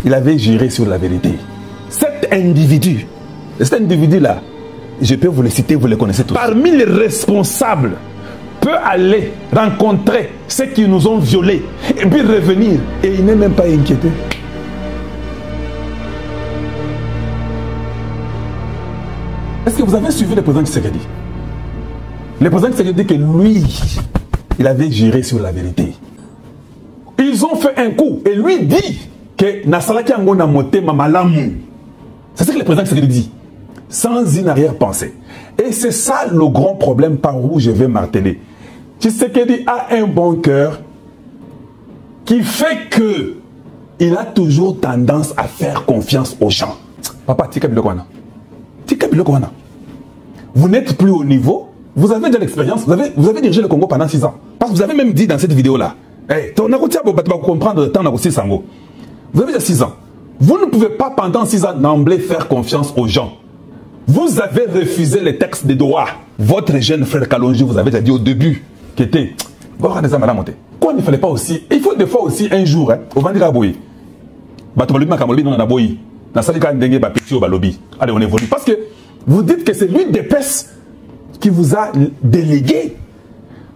Il avait juré sur la vérité. Cet individu-là, je peux vous le citer, vous le connaissez tous. Parmi les responsables, peut aller rencontrer ceux qui nous ont violés et puis revenir. Et il n'est même pas inquiété. Est-ce que vous avez suivi le président Tshisekedi? Le président Tshisekedi dit que lui, il avait juré sur la vérité. Ils ont fait un coup et lui dit que Nasalaki Angona Mote Mamalamu. C'est ce que le président Tshisekedi dit. Sans une arrière-pensée. Et c'est ça le grand problème par où je vais marteler. Tshisekedi a un bon cœur qui fait que il a toujours tendance à faire confiance aux gens. Papa, Tika Bilokwana. Tika Bilokwana. Vous n'êtes plus au niveau. Vous avez de l'expérience. Vous avez dirigé le Congo pendant 6 ans. Parce que vous avez même dit dans cette vidéo-là. Hey, vous comprendre le temps Sango. Vous avez déjà 6 ans. Vous ne pouvez pas pendant 6 ans d'emblée faire confiance aux gens. Vous avez refusé les textes de droit. Votre jeune frère Kalonji vous avez déjà dit au début qu'il était... Quoi il ne fallait pas aussi... Il faut des fois aussi un jour, au Vandiraboui. Allez, on évolue. Parce que vous dites que c'est lui d'épaisse qui vous a délégué.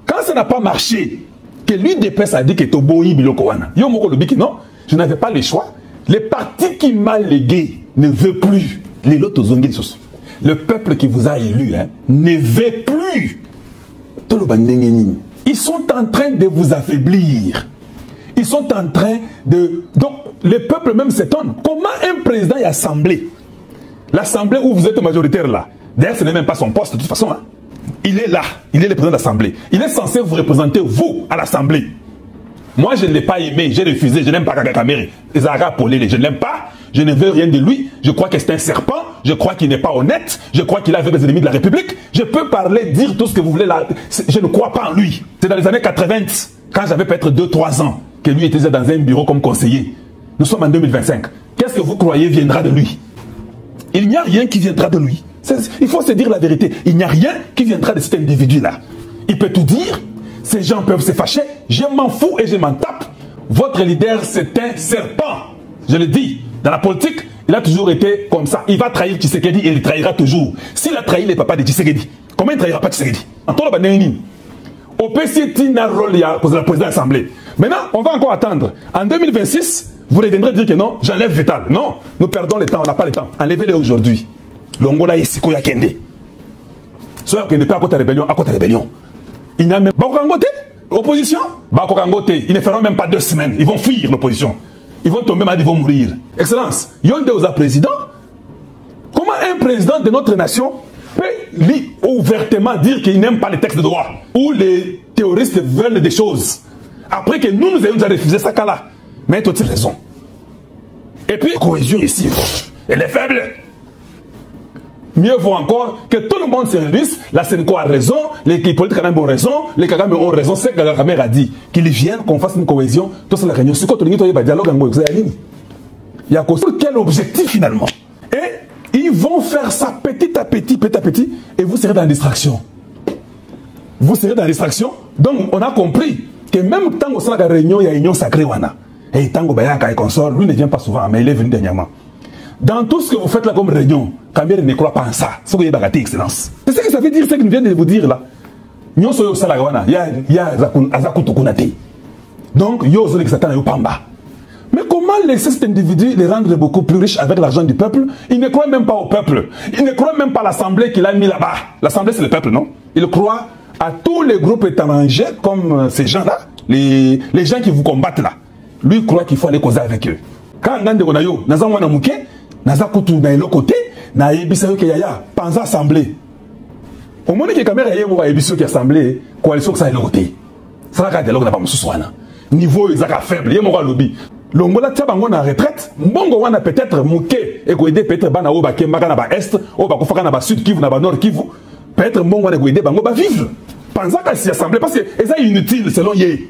Quand ça n'a pas marché, que lui d'épaisse a dit que Toboyi Bilokowana. Non, je n'avais pas le choix. Les partis qui m'a légué ne veut plus. Le peuple qui vous a élu ne veut plus. Ils sont en train de vous affaiblir. Ils sont en train de... Donc, le peuple même s'étonne. Comment un président est assemblé? L'assemblée où vous êtes majoritaire là. D'ailleurs, ce n'est même pas son poste de toute façon. Il est là. Il est le président de l'assemblée. Il est censé vous représenter, vous, à l'assemblée. Moi, je ne l'ai pas aimé. J'ai refusé. Je n'aime pas Kaka Kamere. Zara Polele. Je ne l'aime pas. Je ne veux rien de lui. Je crois que c'est un serpent. Je crois qu'il n'est pas honnête. Je crois qu'il a avec les ennemis de la République. Je peux parler, dire tout ce que vous voulez là. Je ne crois pas en lui. C'est dans les années 80, quand j'avais peut-être 2-3 ans, que lui était dans un bureau comme conseiller. Nous sommes en 2025. Qu'est-ce que vous croyez viendra de lui? Il n'y a rien qui viendra de lui. Il faut se dire la vérité. Il n'y a rien qui viendra de cet individu-là. Il peut tout dire. Ces gens peuvent se fâcher. Je m'en fous et je m'en tape. Votre leader, c'est un serpent. Je le dis. Dans la politique, il a toujours été comme ça. Il va trahir Tshisekedi et il trahira toujours. S'il a trahi les papas de Tshisekedi, comment il ne trahira pas Tshisekedi? Au PCT, il a un rôle pour la présidente de l'Assemblée. Maintenant, on va encore attendre. En 2026, vous reviendrez dire que non, j'enlève Vital. Non, nous perdons le temps, on n'a pas le temps. Enlevez-le aujourd'hui. L'Ongola est Siko Yakende. Soit qu'il n'est pas à côté de rébellion, à côté de rébellion. Il n'a même pas opposition. Ils ne feront même pas 2 semaines. Ils vont fuir l'opposition. Ils vont tomber malades, ils vont mourir. Excellence, Yonde Oza président. Comment un président de notre nation peut ouvertement dire qu'il n'aime pas les textes de droit? Où les théoristes veulent des choses. Après que nous ayons déjà refusé ça là. Mais toutes raison. Et puis, cohésion ici, elle est faible. Mieux vaut encore que tout le monde se réunisse. La Sénéco a raison, les politiques ont raison, les Kagame ont raison. C'est que Kagame a dit qu'ils viennent, qu'on fasse une cohésion. Tout ça, la réunion. C'est quoi tout le dialogue en Goï? Il y a quel objectif finalement? Et ils vont faire ça petit à petit, et vous serez dans la distraction. Vous serez dans la distraction. Donc, on a compris que même tant que la réunion, il y a une union sacrée. Et tant que Bayaka et consort, lui ne vient pas souvent, mais il est venu dernièrement. Dans tout ce que vous faites là comme réunion, Kamere ne croit pas en ça. C'est ce que vous avez excellence. C'est ce que ça veut dire, ce que nous vient de vous dire là. Il y a Azakutukunate. Donc, il y a Satan et Pamba. Mais comment laisser cet individu les rendre beaucoup plus riches avec l'argent du peuple? Il ne croit même pas au peuple. Il ne croit même pas à l'Assemblée qu'il a mis là-bas. L'Assemblée, c'est le peuple, non? Il croit à tous les groupes étrangers comme ces gens-là, les gens qui vous combattent là. Lui, il croit qu'il faut aller causer avec eux. Quand on a dit Nazakutu na l'autre côté, na yebisayo ke yaya, panza assemblée. Au moment que caméra yé mo yebisayo ke assemblée, coalition que ça est l'autre côté. Ça va dialogue na pas musuwana. Niveau ezaka faible, yé mo lobby. Longola tia bango na retraite, mbongo wana peut-être muké et ko aider peut-être bana o ba kembaka na ba est, o ba kofaka na ba sud Kivu na ba nord Kivu. Peut-être mbongo wana ko aider bango ba vivre. Panza ka si assemblée parce que eza inutile selon yé.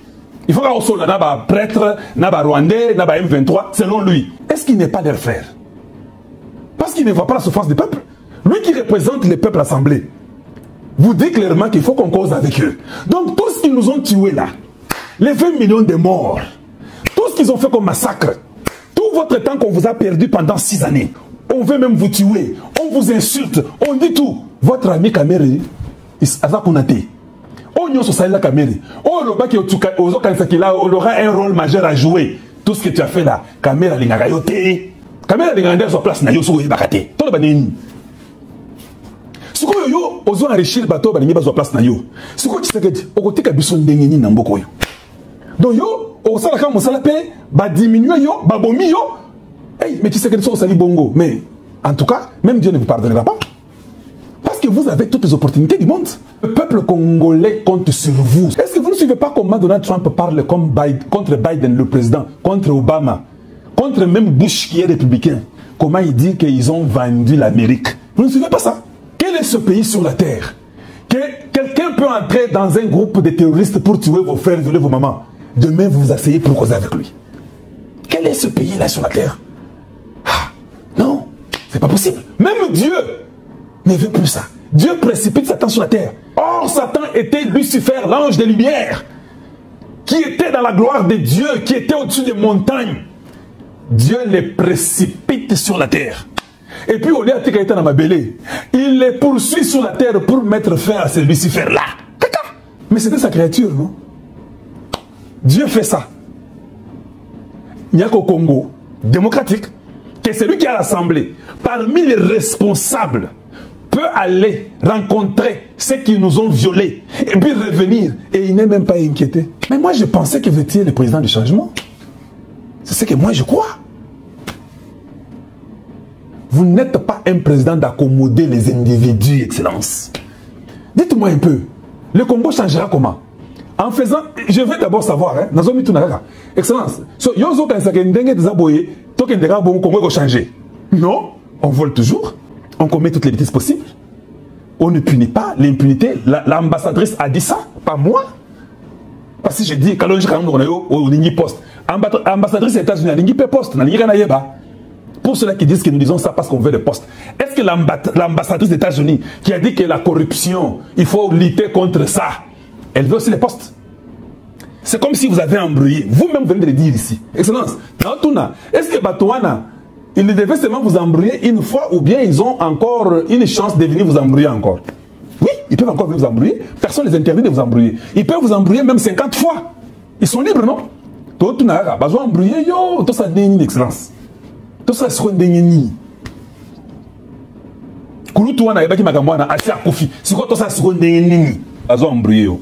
Il faut qu'on soit là bas prêtre, na ba Rwandais, na ba M23 selon lui. Est-ce qu'il n'est pas leur frère? Parce qu'il ne voit pas la souffrance du peuple. Lui qui représente le peuple assemblé, vous dit clairement qu'il faut qu'on cause avec eux. Donc tout ce qu'ils nous ont tués là, les 20 millions de morts, tout ce qu'ils ont fait comme massacre, tout Tout votre temps qu'on vous a perdu pendant 6 années, on veut même vous tuer, on vous insulte, on dit tout. Votre ami Kamere, on aura un rôle majeur à jouer. Tout ce que tu as fait là, Kamera Lingagayote, Kamera Lingagayote sur place, na yo so bakate. Tout le banini. Si vous yo, ozo enrichir bateau, banini ba sur place na yo. Si vous tu sais que okotika biso ndengeni na mboko yo. Donc yo, osala ka mosala pe, ba diminuer yo, ba bomi yo. Hey, mais tu sais que ça sali bongo. Mais en tout cas, même Dieu ne vous pardonnera pas. Parce que vous avez toutes les opportunités du monde. Le peuple congolais compte sur vous. Est-ce que vous ne suivez pas comment Donald Trump parle comme contre Biden, le président, contre Obama, contre même Bush qui est républicain? Comment il dit qu'ils ont vendu l'Amérique? Vous ne suivez pas ça? Quel est ce pays sur la terre? Que quelqu'un peut entrer dans un groupe de terroristes pour tuer vos frères, violer vos mamans. Demain, vous vous asseyez pour causer avec lui. Quel est ce pays-là sur la terre? Ah, non, c'est pas possible. Même Dieu ne veut plus ça. Dieu précipite Satan sur la terre. Or, Satan était Lucifer, l'ange des lumières, qui était dans la gloire de Dieu, qui était au-dessus des montagnes. Dieu les précipite sur la terre. Et puis, au lieu de il les poursuit sur la terre pour mettre fin à ce Lucifer-là. Mais c'était sa créature, non? Dieu fait ça. Il n'y a qu'au Congo démocratique, que c'est lui qui a l'Assemblée, parmi les responsables, peut aller rencontrer ceux qui nous ont violés et puis revenir. Et il n'est même pas inquiété. Mais moi, je pensais que vous étiez le président du changement. C'est ce que moi, je crois. Vous n'êtes pas un président d'accommoder les individus, Excellence. Dites-moi un peu, le Congo changera comment? En faisant, je veux d'abord savoir, hein, Excellence, non, on vole toujours. On commet toutes les bêtises possibles. On ne punit pas l'impunité. L'ambassadrice a dit ça, pas moi. Parce que j'ai dit, quand on a poste. Ambassadrice des États-Unis, on a poste. Pour ceux qui disent que nous disons ça parce qu'on veut des postes. Est-ce que l'ambassadrice des États-Unis qui a dit que la corruption, il faut lutter contre ça, elle veut aussi les postes? C'est comme si vous avez embrouillé. Vous-même venez de le dire ici. Excellence, est-ce que Batouana, ils devaient seulement vous embrouiller une fois ou bien ils ont encore une chance de venir vous embrouiller encore? Oui, ils peuvent encore venir vous embrouiller. Personne ne les interdit de vous embrouiller. Ils peuvent vous embrouiller même 50 fois. Ils sont libres, non? Tout le monde a embrouiller, yo, tout ça n'est excellence. Tout ça c'est une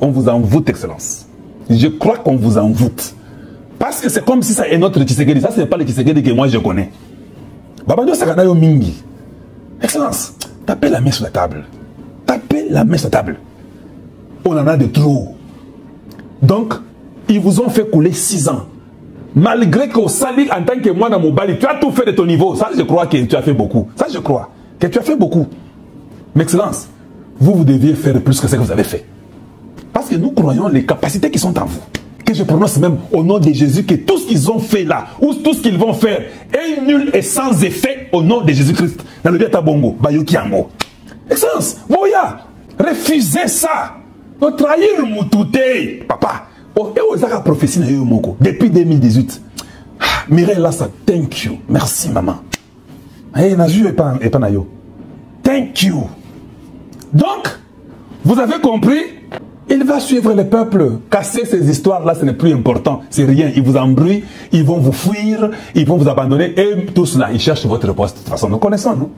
on vous envoûte, Excellence. Je crois qu'on vous envoûte. Parce que c'est comme si ça est notre Tshisekedi. Ça, ce n'est pas le Tshisekedi que moi je connais. Babando Sakanayo Mingi. Excellence, tapez la main sur la table. Tapez la main sur la table. On en a de trop. Donc, ils vous ont fait couler 6 ans. Malgré qu'au Sali, en tant que moi dans mon bali, tu as tout fait de ton niveau. Ça, je crois que tu as fait beaucoup. Ça, je crois que tu as fait beaucoup. Mais Excellence, vous deviez faire plus que ce que vous avez fait. Parce que nous croyons les capacités qui sont en vous. Que je prononce même au nom de Jésus que tout ce qu'ils ont fait là, ou tout ce qu'ils vont faire, est nul et sans effet au nom de Jésus-Christ. Dans le Biata Bongo, Bayokiango. Excellence, Boya, refusez ça. De trahir Moutouté. Papa, et aux arabes prophéties depuis 2018. Mireille Lassa, thank you. Merci maman. Hey, Naju et pas Nayo. Thank you. Donc, vous avez compris? Il va suivre le peuple. Casser ces histoires-là, ce n'est plus important. C'est rien. Ils vous embrouillent, ils vont vous fuir, ils vont vous abandonner. Et tout cela, ils cherchent votre poste. De toute façon, nous connaissons, nous.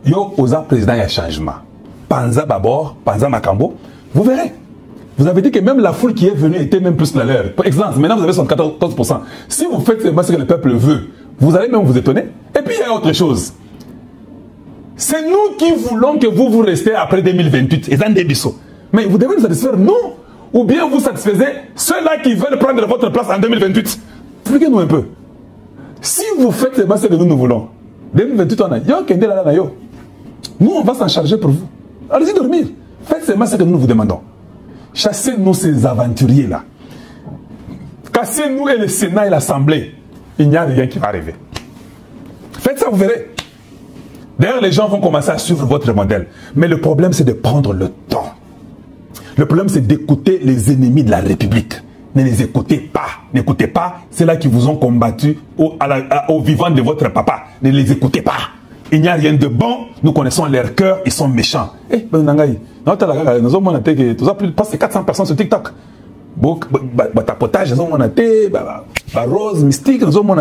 Yo, Oza, président, il y a changement. Panza Babor, Panza Makambo, vous verrez. Vous avez dit que même la foule qui est venue était même plus que la leur. Par exemple, maintenant vous avez 74%. Si vous faites ce que le peuple veut, vous allez même vous étonner. Et puis il y a autre chose. C'est nous qui voulons que vous restez après 2028. Et mais vous devez nous satisfaire, nous. Ou bien vous satisfaisez ceux-là qui veulent prendre votre place en 2028. Expliquez-nous un peu. Si vous faites ce que nous voulons, 2028, on a yo. Nous, on va s'en charger pour vous. Allez-y dormir. Faites ce que nous vous demandons. Chassez-nous ces aventuriers-là. Cassez-nous et le Sénat et l'Assemblée. Il n'y a rien qui va arriver. Faites ça, vous verrez. D'ailleurs, les gens vont commencer à suivre votre modèle. Mais le problème, c'est de prendre le temps. Le problème, c'est d'écouter les ennemis de la République. Ne les écoutez pas. N'écoutez pas ceux-là qui vous ont combattu au vivant de votre papa. Ne les écoutez pas. Il n'y a rien de bon. Nous connaissons leur cœur. Ils sont méchants. Eh, nous avons plus de 400 personnes sur TikTok. Tapotage, nous avons Rose, Mystique, nous avons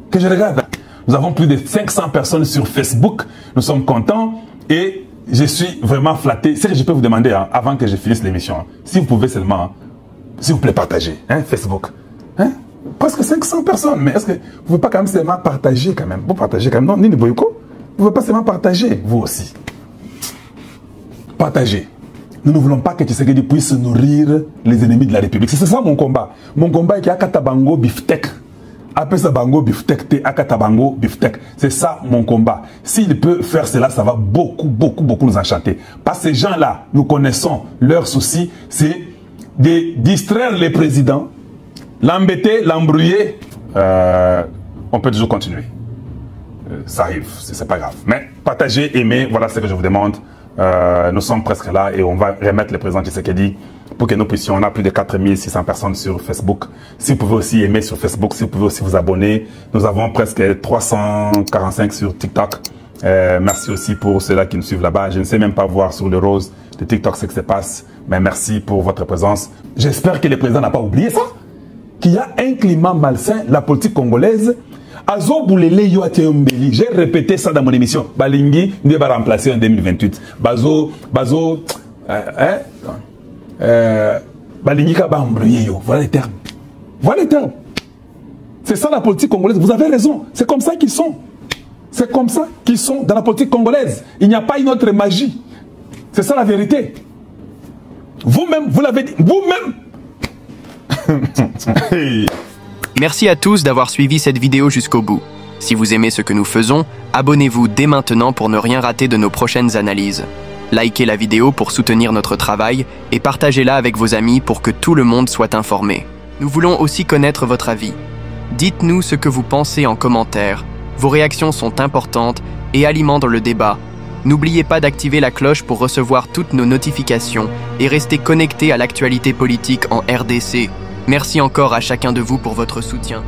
que je regarde. Nous avons plus de 500 personnes sur Facebook. Nous sommes contents et je suis vraiment flatté. C'est que je peux vous demander, hein, avant que je finisse l'émission, hein, si vous pouvez seulement, s'il vous plaît, partager, hein, Facebook. Hein? Presque 500 personnes, mais est-ce que vous ne pouvez pas quand même seulement partager quand même? Vous partagez quand même, non, Nini Boyko? Vous ne pouvez pas seulement partager, vous aussi. Partagez. Nous ne voulons pas que Tshisekedi puisse nourrir les ennemis de la République. C'est ça mon combat. Mon combat est qu'il y a Katabango Biftek. Après ça, Bango Biftek, Akatabango Biftek. C'est ça mon combat. S'il peut faire cela, ça va beaucoup nous enchanter. Parce que ces gens-là, nous connaissons leur souci, c'est de distraire les présidents, l'embêter, l'embrouiller. On peut toujours continuer. Ça arrive, c'est pas grave. Mais partagez, aimez, voilà ce que je vous demande. Nous sommes presque là et on va remettre le président Tshisekedi pour que nous puissions, on a plus de 4600 personnes sur Facebook. Si vous pouvez aussi aimer sur Facebook, si vous pouvez aussi vous abonner. Nous avons presque 345 sur TikTok. Merci aussi pour ceux-là qui nous suivent là-bas. Je ne sais même pas voir sur le rose de TikTok ce qui se passe, mais merci pour votre présence. J'espère que le président n'a pas oublié ça, qu'il y a un climat malsain, la politique congolaise. J'ai répété ça dans mon émission. Balingi ne va remplacer en 2028. Balingi va embrouiller. Voilà les termes. Voilà les termes. C'est ça la politique congolaise. Vous avez raison. C'est comme ça qu'ils sont. C'est comme ça qu'ils sont dans la politique congolaise. Il n'y a pas une autre magie. C'est ça la vérité. Vous-même, vous l'avez dit. Vous-même. Merci à tous d'avoir suivi cette vidéo jusqu'au bout. Si vous aimez ce que nous faisons, abonnez-vous dès maintenant pour ne rien rater de nos prochaines analyses. Likez la vidéo pour soutenir notre travail et partagez-la avec vos amis pour que tout le monde soit informé. Nous voulons aussi connaître votre avis. Dites-nous ce que vous pensez en commentaire. Vos réactions sont importantes et alimentent le débat. N'oubliez pas d'activer la cloche pour recevoir toutes nos notifications et rester connecté à l'actualité politique en RDC. Merci encore à chacun de vous pour votre soutien.